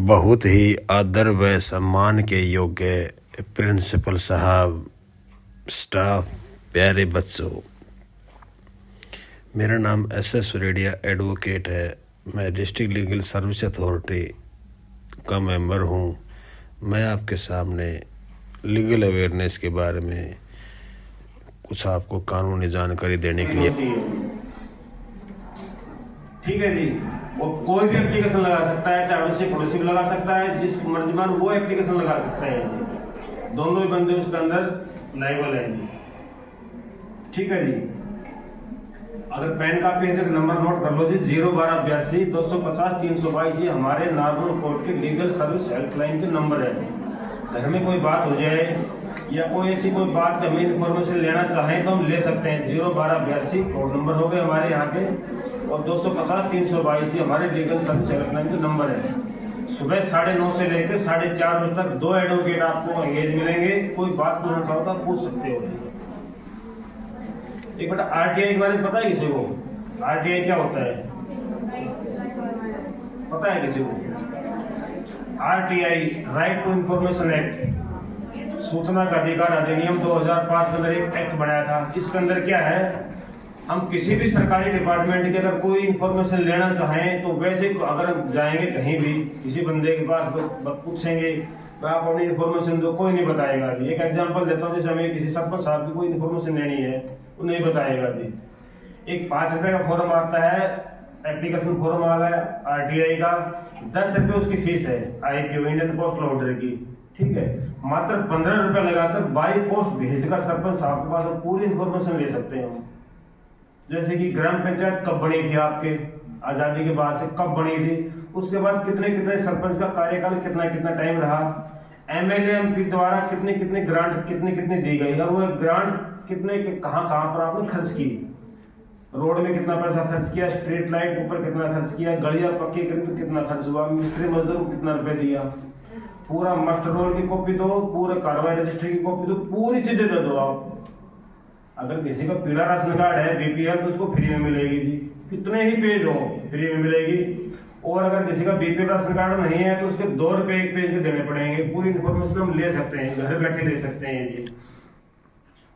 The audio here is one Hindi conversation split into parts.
बहुत ही आदर व सम्मान के योग्य प्रिंसिपल साहब, स्टाफ, प्यारे बच्चों, मेरा नाम एस रेडिया एडवोकेट है। मैं डिस्ट्रिक्ट लीगल सर्विस अथॉरिटी का मेंबर हूँ। मैं आपके सामने लीगल अवेयरनेस के बारे में कुछ आपको कानूनी जानकारी देने के लिए। ठीक है जी, वो कोई भी एप्लीकेशन लगा सकता है, चाहे अड़ोसी पड़ोसी भी लगा सकता है, जिस मर्जीमान वो एप्लीकेशन लगा सकता है जी। दोनों ही बंदे उसके अंदर लायबल है जी। ठीक है जी, अगर पेन कापी है तो नंबर नोट कर लो जी, 01282 250 322 ये हमारे नॉर्मल कोर्ट के लीगल सर्विस हेल्पलाइन के नंबर है। घर में कोई बात हो जाए या कोई ऐसी कोई बात का हमें इन्फॉर्मेशन लेना चाहें तो हम ले सकते हैं। 01282 कोड नंबर हो गए हमारे यहाँ के, और 250 322 ये हमारे लीगल सर्विस हेल्पलाइन के नंबर है। सुबह 9:30 से लेकर 4:30 बजे तक 2 एडवोकेट आपको एंगेज मिलेंगे। कोई बात पूछना चाहो तो पूछ सकते हो। एक बेटा आरटीआई के बारे में पता है किसी को? आरटीआई क्या होता है पता है किसी को? RTI right to information act, सूचना का अधिकार अधिनियम 2005 के अंदर एक एक्ट बनाया था। इसके अंदर क्या है, हम किसी भी सरकारी डिपार्टमेंट की अगर कोई इंफॉर्मेशन लेना चाहें तो वैसे अगर हम जाएंगे कहीं भी किसी बंदे के पास पूछेंगे तो आप अपनी इन्फॉर्मेशन दो, कोई नहीं बताएगा। एक एग्जांपल देता हूँ, जैसे हमें किसी सरपंच साहब की कोई इन्फॉर्मेशन लेनी है वो नहीं बताएगा जी। एक 5 रुपए का फॉर्म आता है, एप्लीकेशन फॉर्म आ गया आरटीआई का, 10 रुपए उसकी फीस है आईपीओ इंडियन पोस्टल ऑर्डर की। ठीक है, मात्र 15 रुपए लगाकर बाई पोस्ट भेजकर सरपंच साहब के पास पूरी इन्फॉर्मेशन ले सकते हैं। जैसे कि ग्राम पंचायत कब बनी थी, आपके आजादी के बाद से कब बनी थी, उसके बाद कितने कितने सरपंच का कार्यकाल कितना कितना टाइम रहा, एमएलए एमपी द्वारा कितने कितने ग्रांट कितने कितने दी गई, और वो ग्रांट कितने कहाँ पर आपने खर्च की, रोड में कितना पैसा खर्च किया, स्ट्रीट लाइट के ऊपर कितना खर्च किया, गलियां पक्की करी तो कितना खर्च हुआ, मिस्त्री मजदूर को कितना रुपए दिया, पूरा मास्टर रोल की कॉपी दो, पूरे कार्रवाई रजिस्ट्री की कॉपी दो, पूरी चीजें दे दो आप। अगर किसी का पीला राशन कार्ड है बीपीएल तो उसको फ्री में मिलेगी जी, कितने ही पेज हो फ्री में मिलेगी। और अगर किसी का बीपीएल राशन कार्ड नहीं है तो उसके 2 रुपए एक पेज के देने पड़ेंगे। पूरी इन्फॉर्मेशन हम ले सकते हैं, घर बैठे ले सकते हैं जी।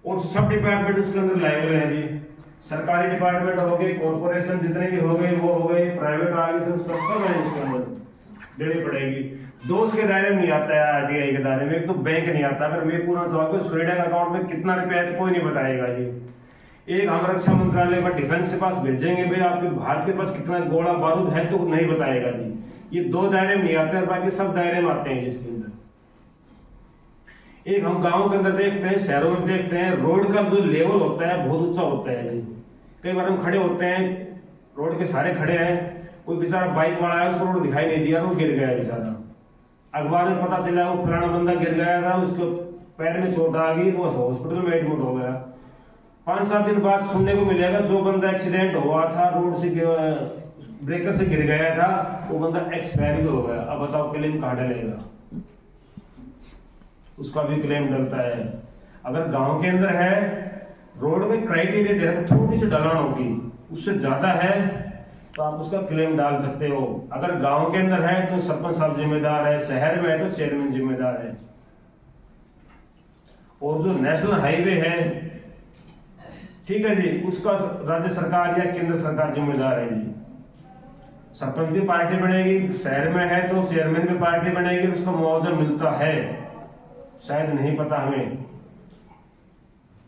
और सब डिपार्टमेंट उसके अंदर लायबल है जी। सरकारी डिपार्टमेंट हो गए, कॉर्पोरेशन जितने भी हो गए वो हो गए, प्राइवेट ऑर्गेनाइजेशन सब है उसके अंदर देनी पड़ेगी। दो उसके दायरे में नहीं आता है आरटीआई के दायरे में, एक तो बैंक नहीं आता। अगर मैं पूरा जवाब स्वेडा का अकाउंट में कितना रुपया है तो कोई नहीं बताएगा जी। एक हम रक्षा मंत्रालय पर डिफेंस के पास भेजेंगे, भाई आपके भारत के पास कितना गोला बारूद है तो नहीं बताएगा जी। ये 2 दायरे में नहीं आते हैं, बाकी सब दायरे में आते हैं जिसके अंदर। एक हम गाँव के अंदर देखते हैं, शहरों में देखते हैं, रोड का जो लेवल होता है बहुत ऊंचा होता है जी। कई बार हम खड़े होते हैं, रोड के सारे खड़े हैं, कोई बेचारा बाइक वाला है, उसको रोड दिखाई नहीं दिया, वो गिर गया बेचारा। अखबार में पता चला वो फलाना बंदा गिर गया था, उसके पैर में चोट आ गई, वो हॉस्पिटल में एडमिट हो गया। 5-7 दिन बाद सुनने को मिलेगा जो बंदा एक्सीडेंट हुआ था, रोड से ब्रेकर से गिर गया था, वो बंदा एक्सपायर भी हो गया। अब बताओ क्लेम कहाँ डलेगा? उसका भी क्लेम डलता है। अगर गांव के अंदर है, रोड में क्राइटेरिया दे रखा, थोड़ी सी ढलान होगी, उससे ज्यादा है तो आप उसका क्लेम डाल सकते हो। अगर गांव के अंदर है तो सरपंच साहब जिम्मेदार है, शहर में है तो चेयरमैन जिम्मेदार है। और जो नेशनल हाईवे है, ठीक है जी, उसका राज्य सरकार या केंद्र सरकार जिम्मेदार है जी। सरपंच भी पार्टी बनेगी, शहर में है तो चेयरमैन भी पार्टी बनेगी, उसको मुआवजा मिलता है, शायद नहीं पता हमें।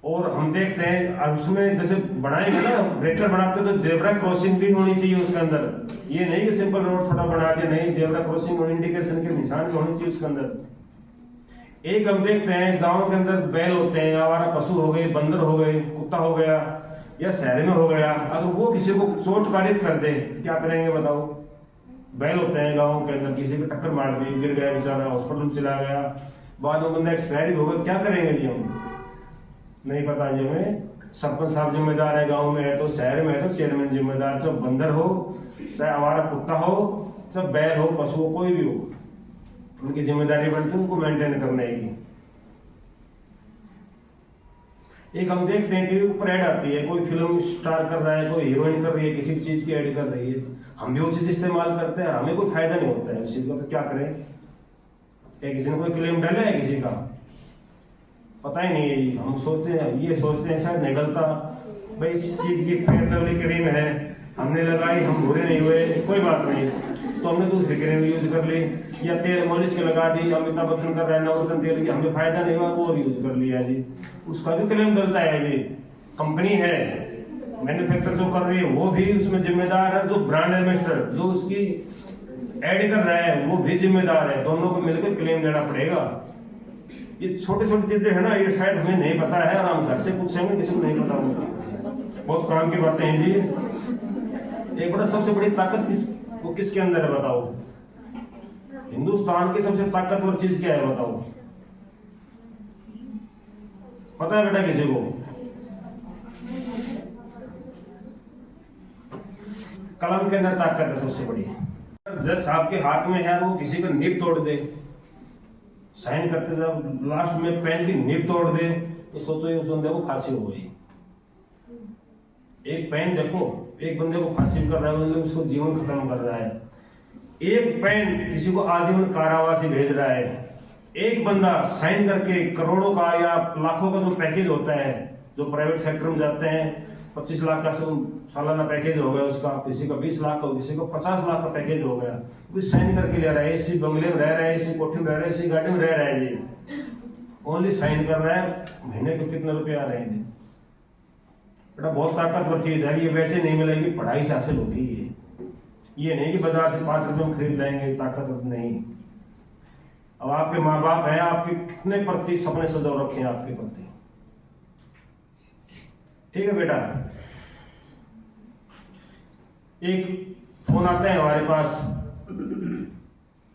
और हम देखते हैं उसमें जैसे बनाएंगे ना, ब्रेकर बनाते तो जेब्रा क्रॉसिंग भी होनी चाहिए उसके अंदर। ये नहीं कि सिंपल रोड थोड़ा बना के, नहीं, जेब्रा क्रॉसिंग और इंडिकेशन के निशान भी होने चाहिए उसके अंदर। एक हम देखते हैं गांव के अंदर बैल होते हैं, आवारा पशु हो गए, बंदर हो गए, कुत्ता हो गया, या शहर में हो गया, अगर वो किसी को चोट कारित कर दे तो क्या करेंगे बताओ? बैल होते हैं गाँव के अंदर, किसी को टक्कर मार दी, गिर गया बेचारा, हॉस्पिटल में चला गया, बाद में बंदा एक्सपायर हो गया, क्या करेंगे जी? हम नहीं पता जी हमें। सरपंच साहब जिम्मेदार है, गांव में है तो, शहर में है तो चेयरमैन जिम्मेदार। चाहे बंदर हो, चाहे आवारा कुत्ता हो, चाहे बैल हो, पशु हो, कोई भी हो, उनकी जिम्मेदारी बनती है उनको मेंटेन करने की। एक हम देखते हैं टीवी पर ऐड आती है, कोई फिल्म स्टार कर रहा है, कोई हीरोइन कर रही है, किसी भी चीज की ऐड कर रही है, हम भी वो चीज इस्तेमाल करते हैं और हमें कोई फायदा नहीं होता है इस चीज का, तो क्या करें? क्या किसी ने कोई क्लेम डाला है किसी का? पता ही नहीं है। हम सोचते हैं, ये सोचते हैं शायद निकलता भाई इस चीज की फेयर लवली क्रीम है, हमने लगाई, हम बुरे नहीं हुए, कोई बात नहीं, तो हमने दूसरी क्रीम यूज कर ली, या तेल मॉलिश के लगा दी, अमिताभ बच्चन कर रहा है नवरत्न तेल की, हमें फायदा नहीं हुआ, वो और यूज कर लिया जी, उसका भी क्लेम डलता है जी। कंपनी है, मैन्युफैक्चर जो कर रही है वो भी उसमें जिम्मेदार है, जो ब्रांड एम्बेसडर जो उसकी ऐड कर रहा है वो भी जिम्मेदार है, दोनों को मिलकर क्लेम देना पड़ेगा। ये छोटी छोटी चीजें है ना, ये शायद हमें नहीं पता है और हम घर से पूछेंगे किसी को नहीं पता होगा। बहुत काम की बातें हैं जी। एक बड़ा सबसे बड़ी ताकत वो किसके अंदर है बताओ? हिंदुस्तान की सबसे ताकतवर चीज क्या है बताओ? पता है बेटा किसी को? कलम के अंदर ताकत है सबसे बड़ी। जज साहब के हाथ में है, वो किसी का नीब तोड़ दे, साइन करते जब लास्ट में पेन की नीब तोड़ दे, तो सोचो उस बंदे को फांसी हो गई। एक पेन देखो, एक बंदे को फांसी कर रहा है, उसको जीवन खत्म कर रहा है। एक पेन किसी को आजीवन कारावासी भेज रहा है। एक बंदा साइन करके करोड़ों का या लाखों का जो पैकेज होता है, जो प्राइवेट सेक्टर में जाते हैं, 25 लाख का सालाना पैकेज हो गया उसका, किसी का 20 लाख का, किसी को 50 लाख का पैकेज हो गया, वो साइन करके ले रहा है। इसी बंगले में रह रहा है, इसी कोठी में रह रहा है, इसी गाड़ी में रह रहा है जी, ओनली साइन कर रहा है, महीने को कितने रुपए आ रहे हैं। बेटा बहुत ताकतवर चीज है, ये वैसे नहीं मिलेगी, पढ़ाई से हासिल होगी। ये नहीं कि बाजार से 5 रुपए में खरीद लाएंगे, ताकतवर नहीं। अब आपके माँ बाप है, आपके कितने प्रति सपने सजा रखे हैं आपके प्रति, ठीक है बेटा? एक फोन आता है हमारे पास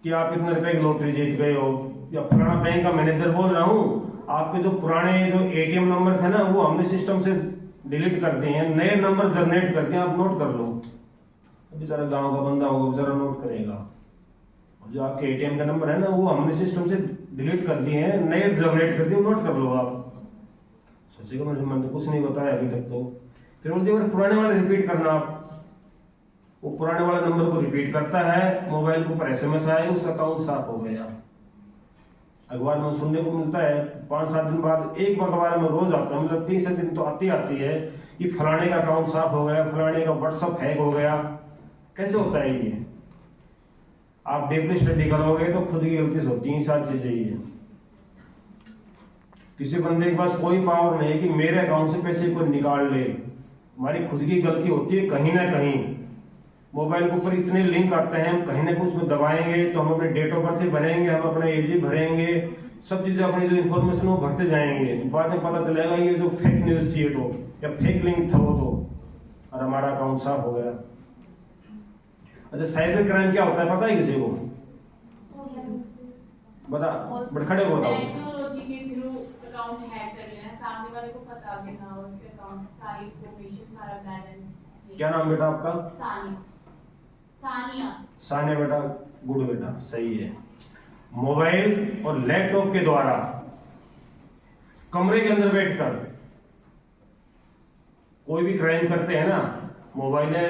कि आप इतने रुपए की लॉटरी जीत गए हो, या पुराना बैंक का मैनेजर बोल रहा हूं, आपके जो पुराने जो एटीएम नंबर थे ना, वो हमने सिस्टम से डिलीट कर दिए हैं, नए नंबर जनरेट कर दिए, आप नोट कर लो। बेचारा गांव का बंदा होगा, बेचारा नोट करेगा। जो आपके एटीएम का नंबर है ना, वो हमने सिस्टम से डिलीट कर दिए हैं, नए जनरेट कर दिए, नोट कर लो आप। सोचेगा मैंने तो कुछ नहीं बताया अभी तक। तो फिर बोलते हैं पुराने वाले रिपीट करना आप, वो पुराने वाला नंबर को रिपीट करता है, मोबाइल के ऊपर एसएमएस आए, उसका अकाउंट साफ हो गया। अखबार में सुनने को मिलता है 5-7 दिन बाद, एक अखबार में रोज आता है, मतलब 30 दिन तो आती है कि फलाने का अकाउंट साफ हो गया, फलाने का व्हाट्सएप हैक हो गया। कैसे होता है ये? आप डीपली स्टडी करोगे तो खुद की गलती से होती है सारी चीजें। ये किसी बंदे के पास कोई पावर नहीं है कि मेरे अकाउंट से पैसे को निकाल ले, हमारी खुद की गलती होती है कहीं ना कहीं। मोबाइल के ऊपर इतने लिंक आते हैं, हम कहीं ना कहीं उसमें दबाएंगे तो हम अपने डेट ऑफ बर्थ भरेंगे, हम अपना एज भरेंगे, सब चीजें अपनी जो इन्फॉर्मेशन वो भरते जाएंगे। बाद में पता चलेगा ये जो फेक न्यूज थी तो, या फेक लिंक था वो तो, और हमारा अकाउंट साफ हो गया। अच्छा, साइबर क्राइम क्या होता है पता है किसी को? बता, बट खड़े हो बताओ। टेक्नोलॉजी के थ्रू अकाउंट हैक कर लेना, सामने वाले को पता भी ना हो उसके अकाउंट सारी इंफॉर्मेशन, सारा बैलेंस। क्या नाम बेटा आपका? सानिया। सानिया बेटा, गुड बेटा, सही है। मोबाइल और लैपटॉप के द्वारा कमरे के अंदर बैठकर कोई भी क्राइम करते हैं ना, मोबाइल है,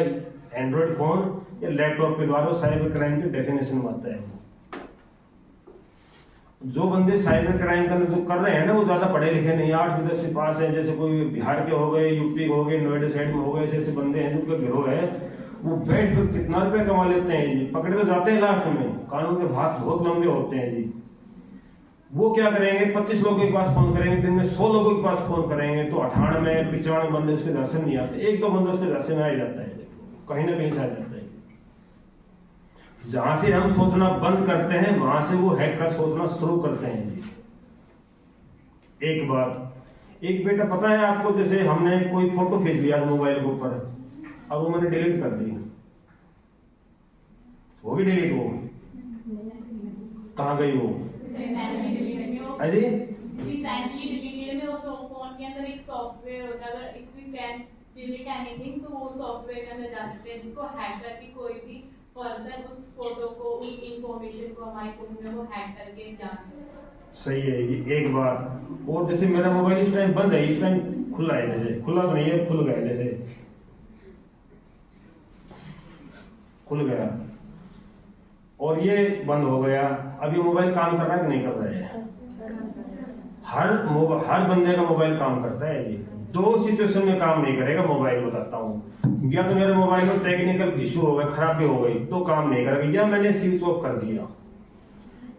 एंड्रॉइड फोन या लैपटॉप के द्वारा, साइबर क्राइम की डेफिनेशन में आता है। जो बंदे साइबर क्राइम के अंदर जो कर रहे हैं ना, वो ज्यादा पढ़े लिखे नहीं, 8वीं 10वीं पास है, जैसे कोई बिहार के हो गए, यूपी के हो गए, नोएडा साइड में हो गए, ऐसे बंदे हैं जिनका गिरोह है, वो बैठ कर कितना रुपए कमा लेते हैं जी। पकड़े तो जाते हैं लास्ट में, कानून के हाथ बहुत लंबे होते हैं जी। वो क्या करेंगे, 25 लोगों के पास फोन करेंगे, दिन में 100 लोगों के पास फोन करेंगे, तो 98-95 बंदे उसके दर्शन नहीं आते, 1-2 बंदे उसके दर्शन में आ जाता है, कहीं ना कहीं से आ जाता है। जहां से हम सोचना बंद करते हैं, वहां से वो हैक कर सोचना शुरू करते हैं जी। एक बार एक बेटा पता है आपको, जैसे हमने कोई फोटो खींच लिया मोबाइल के ऊपर, अब वो मैंने डिलीट कर दी, वो भी डिलीट, वो कहाँ गई वो? अजी रिसेंटली डिलीटेड में, उस फोन के अंदर एक सॉफ्टवेयर होता है, अगर if we can delete anything तो वो सॉफ्टवेयर के अंदर जा सकते हैं, जिसको हैक करके कोई भी पर्सन उस फोटो को, उस इंफॉर्मेशन को, हमारी फोन में वो हैक करके जा सकते हैं। सही है ये। एक बार और जैसे मेरा मोबाइल इस टाइम बंद है, इस टाइम खुला है, जैसे खुला तो नहीं है, खुल गया जैसे, खुल गया और ये बंद हो गया। अब ये मोबाइल काम कर रहा है कि नहीं कर रहा है? हर बंदे का मोबाइल काम करता है। ये दो सिचुएशन में काम नहीं करेगा मोबाइल, बताता हूँ। या तो मेरे मोबाइल में टेक्निकल इशू हो गया, खराबी हो गई तो काम नहीं करेगा, या मैंने स्विच ऑफ कर दिया,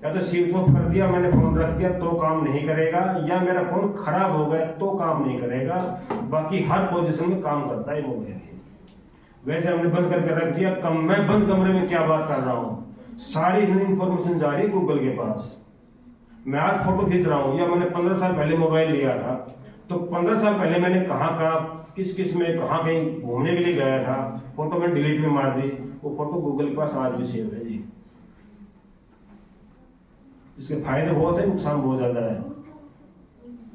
या तो स्विच ऑफ कर दिया मैंने, फोन रख दिया तो काम नहीं करेगा, या मेरा फोन खराब हो गया तो काम नहीं करेगा। बाकी हर पोजीशन में काम करता है मोबाइल। वैसे हमने बंद करके रख दिया। मैं बंद कमरे में क्या बात कर रहा हूँ, सारी इंफॉर्मेशन जा रही है गूगल के पास। मैं आज फोटो खींच रहा हूँ, या मैंने 15 साल पहले मोबाइल लिया था, तो 15 साल पहले मैंने कहाँ किस में कहाँ कहीं घूमने के लिए गया था, फोटो मैंने डिलीट में मार दी, वो फोटो गूगल के पास आज भी सेव है जी। इसके फायदे बहुत है, नुकसान बहुत ज्यादा है।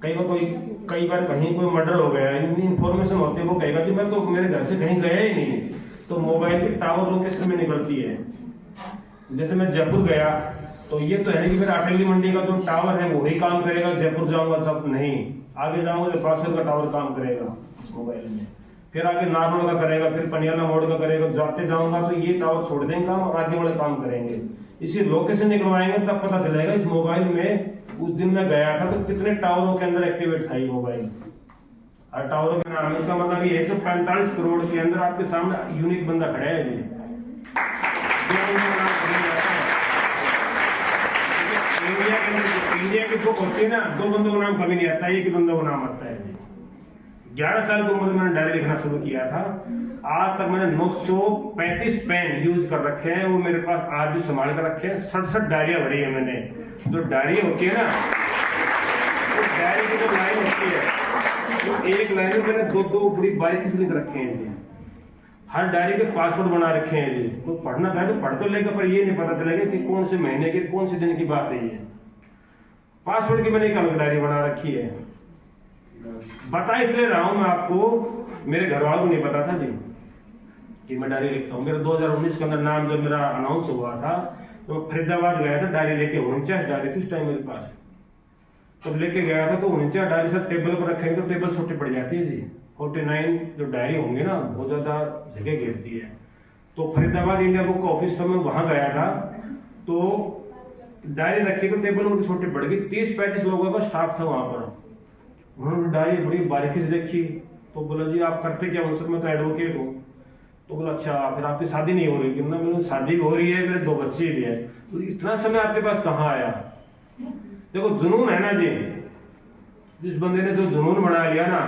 कई बार कहीं कोई मर्डर हो गया, इन्फॉर्मेशन होती है, वो कहेगा कि मैं तो मेरे घर से कहीं गया ही नहीं, तो मोबाइल की टावर लोकेशन में निकलती है। जैसे मैं जयपुर गया तो ये तो है कि मेरा अटेली मंडी का जो टावर है वही काम करेगा, जयपुर जाऊंगा तब नहीं, आगे जाऊंगा तो पासवर्ड का टावर काम करेगा इस मोबाइल में, फिर आगे नारनौल का करेगा, फिर पनियाला मोड़ का करेगा, जाते जाऊंगा तो ये टावर छोड़ देंगे काम और आगे वाले काम करेंगे। इसी लोकेशन निकलवाएंगे तब पता चलेगा इस मोबाइल में उस दिन मैं गया था तो कितने टावरों के अंदर एक्टिवेट था ये मोबाइल। हर टावरों के नाम, इसका मतलब ये 145 करोड़ के अंदर आपके सामने यूनिक बंदा खड़ा है जी। इंडिया के दो होते हैं ना, दो बंदों का नाम कभी नहीं आता, एक ही बंदों का नाम आता है जी। 11 साल की उम्र में मैंने डायरी लिखना शुरू किया था, आज तक मैंने 935 पेन यूज कर रखे हैं, वो मेरे पास आज भी संभाल कर रखे हैं। 67 डायरिया भरी है मैंने। जो डायरी होती है ना, वो डायरी की जो लाइन होती है, वो एक लाइन में मैंने दो बड़ी बारीकी से लिख रखे हैं जी। हर डायरी के पासवर्ड बना रखे हैं जी। तो पढ़ना चाहे तो पढ़ तो लेगा, पर ये नहीं पता चलेगा कि कौन से महीने की कौन से दिन की बात है ये। पासवर्ड की मैंने एक अलग डायरी बना रखी है। बता इसलिए रहा हूं मैं आपको, मेरे घर वालों को नहीं पता था जी कि मैं डायरी लिखता हूँ। मेरा 2019 के अंदर नाम जब मेरा अनाउंस हुआ था तो मैं फरीदाबाद गया था, डायरी लेके 49 डायरी थी उस टाइम मेरे पास। तब लेके गया था तो 49 डायरी सब टेबल पर रखेंगे तो टेबल छोटी पड़ जाती है जी। 49 जो डायरी होंगे ना बहुत ज्यादा जगह घेरती है। तो फरीदाबाद इंडिया बुक ऑफिस पर मैं वहां गया था तो डायरी रखी तो टेबल उनकी छोटी पड़ गई। 30-35 लोगों का स्टाफ था वहां पर। उन्होंने डायरी बड़ी बारीकी से देखी तो बोला जी आप करते क्या? सर मैं तो एडवोकेट हूँ। तो बोला अच्छा फिर आपकी शादी नहीं हो रही? कितना मैंने शादी भी हो रही है, मेरे 2 बच्चे भी हैं। तो इतना समय आपके पास कहाँ आया? देखो जुनून है ना जी, जिस बंदे ने जो जुनून बना लिया ना,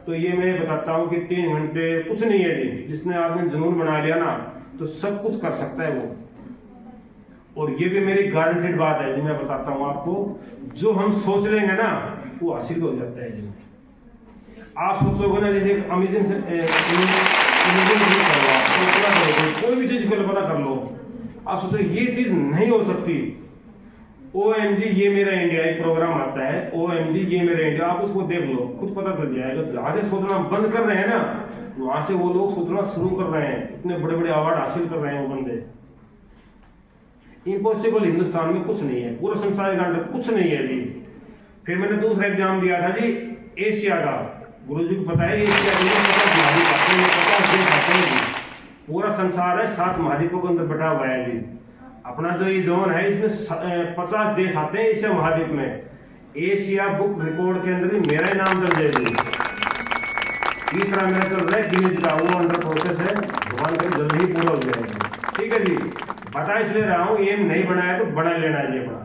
तो ये मैं बताता हूँ कि 3 घंटे कुछ नहीं है जी। जिसने आपने जुनून बना लिया ना तो सब कुछ कर सकता है वो। और ये भी मेरी गारंटेड बात है जी, मैं बताता हूँ आपको, जो हम सोच लेंगे ना वो हासिल हो जाता है जी। आप सोचोगे ना जैसे अमेजिंग से कोई भी चीज कल्पना कर लो, आप सोचो ये चीज नहीं हो सकती। OMG ये मेरा इंडिया एक प्रोग्राम आता है, OMG ये मेरा इंडिया, आप उसको देख लो खुद पता चल जाएगा। जहां से सोचना बंद कर रहे हैं ना वहां से वो लोग सोचना शुरू कर रहे हैं। इतने बड़े बड़े अवार्ड हासिल कर रहे हैं वो बंदे। इम्पॉसिबल हिंदुस्तान में कुछ नहीं है, पूरे संसार के अंदर कुछ नहीं है जी। फिर मैंने दूसरा एग्जाम दिया था जी एशिया का। गुरुजी को पता है एशिया के 50 देश आते हैं। पूरा संसार है 7 महाद्वीपों के अंदर बटा हुआ है जी। अपना जो ये जोन है इसमें 50 देश आते हैं एशिया महाद्वीप में। एशिया बुक रिकॉर्ड के अंदर भी मेरा ही नाम दर्ज है जी। तीसरा मेरा चल रहा है गिनीज का, वो अंडर प्रोसेस है, भगवान का जल्दी ही पूरा हो जाएगा। ठीक है जी, बता इसलिए रहा हूँ, एम नहीं बनाया तो बना लेना है जी अपना।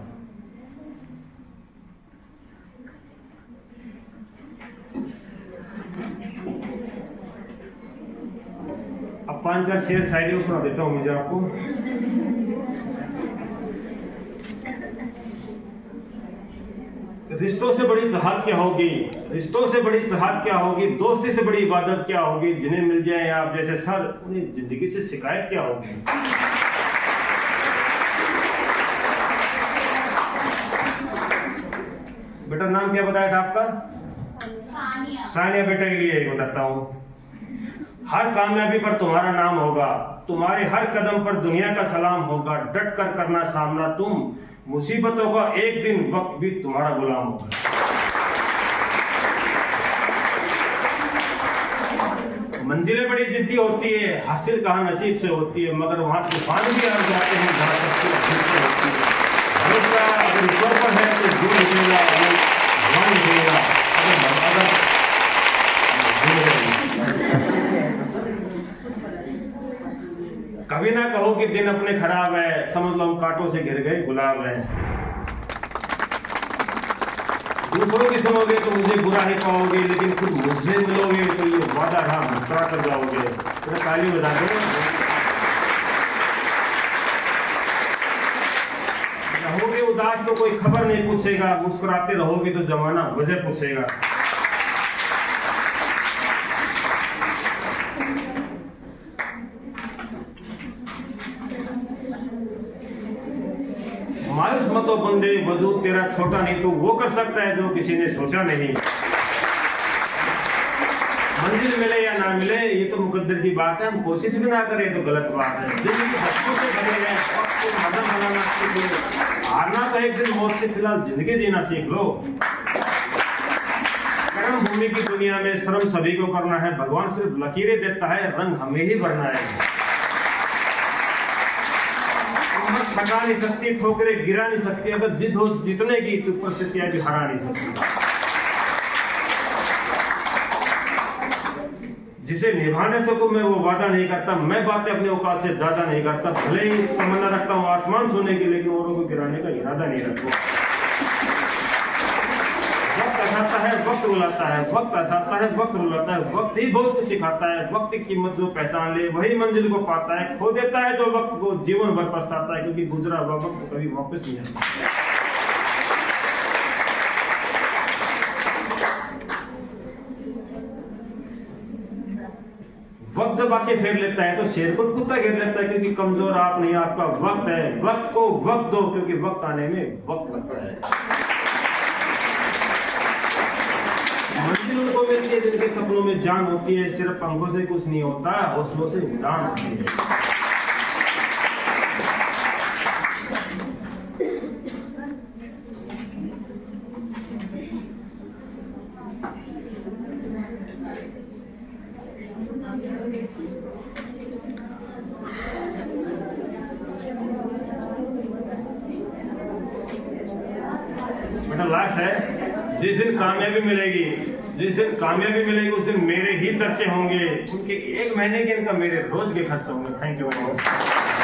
अब 5-4 शेर शायरी सुना देता हूँ मुझे आपको। रिश्तों से बड़ी चाहत क्या होगी, रिश्तों से बड़ी चाहत क्या होगी, दोस्ती से बड़ी इबादत क्या होगी, जिन्हें मिल जाए आप जैसे सर उन्हें जिंदगी से शिकायत क्या होगी। बेटा नाम क्या बताया था आपका? सानिया बेटा के लिए एक बताता हूँ। हर कामयाबी पर तुम्हारा नाम होगा, तुम्हारे हर कदम पर दुनिया का सलाम होगा। डट कर करना सामना तुम, मुसीबतों का एक दिन वक्त भी तुम्हारा गुलाम होगा। मंजिलें बड़ी जिद्दी होती है, हासिल कहाँ नसीब से होती है, मगर वहाँ तूफान भी आ जाते हैं जहाँ तक होती है। भरोसा अगर ऊपर पर है तो जो निकलेगा वहाँ निकलेगा, कभी ना कहो कि दिन अपने खराब है, समझ लो हम कांटों से घिर गए गुलाब है। दूसरों की सुनोगे तो मुझे बुरा ही पाओगे, लेकिन खुद मुझसे मिलोगे तो ये वादा रहा मुस्कुरा कर जाओगे। तो ताली बजा दो। रहोगे उदास तो कोई खबर नहीं पूछेगा, मुस्कुराते रहोगे तो जमाना वजह पूछेगा। मायूस मतो बंदे, वजूद तेरा छोटा नहीं, तो वो कर सकता है जो किसी ने सोचा नहीं। मंजिल मिले या ना मिले ये तो मुकद्दर की बात है, हम कोशिश भी ना करें तो गलत बात है। जिंदगी हंसों से भरे हैं, वक्त को मदद बनाना सीख लो, हारना तो एक दिन मौत से, फिलहाल जिंदगी जीना सीख लो। कर्म भूमि की दुनिया में श्रम सभी को करना है, भगवान सिर्फ लकीरें देता है, रंग हमें ही भरना है। थका नहीं सकती, ठोकरें गिरा नहीं सकती, अगर जिद हो जीतने की तो परिस्थितियां भी हरा नहीं सकती। जिसे निभाने सकूं मैं वो वादा नहीं करता, मैं बातें अपने औकात से ज्यादा नहीं करता, भले ही तमन्ना रखता हूँ आसमान छूने की, लेकिन औरों को गिराने का इरादा नहीं रखता। वक्त आसाता है, वक्त रुलाता है, वक्त आसाता है, वक्त रुलाता है, वक्त ही बहुत कुछ सिखाता है। वक्त की कीमत जो पहचान ले वही मंजिल को पाता है, खो देता है जो वक्त को जीवन भर पछताता है, क्योंकि गुजरा हुआ वक्त कभी वापस नहीं आता। वक्त जब आके फेर लेता है तो शेर को कुत्ता घेर लेता है, क्योंकि कमजोर आप नहीं, आपका वक्त है। वक्त को वक्त दो, क्योंकि वक्त आने में वक्त लगता है। मंजिल उनको मिलती है जिनके सपनों में जान होती है, सिर्फ पंखों से कुछ नहीं होता, हौसलों से उड़ान होती है। बेटा लास्ट है, जिस दिन कामयाबी मिलेगी, जिस दिन कामयाबी मिलेगी उस दिन मेरे ही चर्चे होंगे, उनके 1 महीने के इनका मेरे रोज के खर्च होंगे। Thank you very much.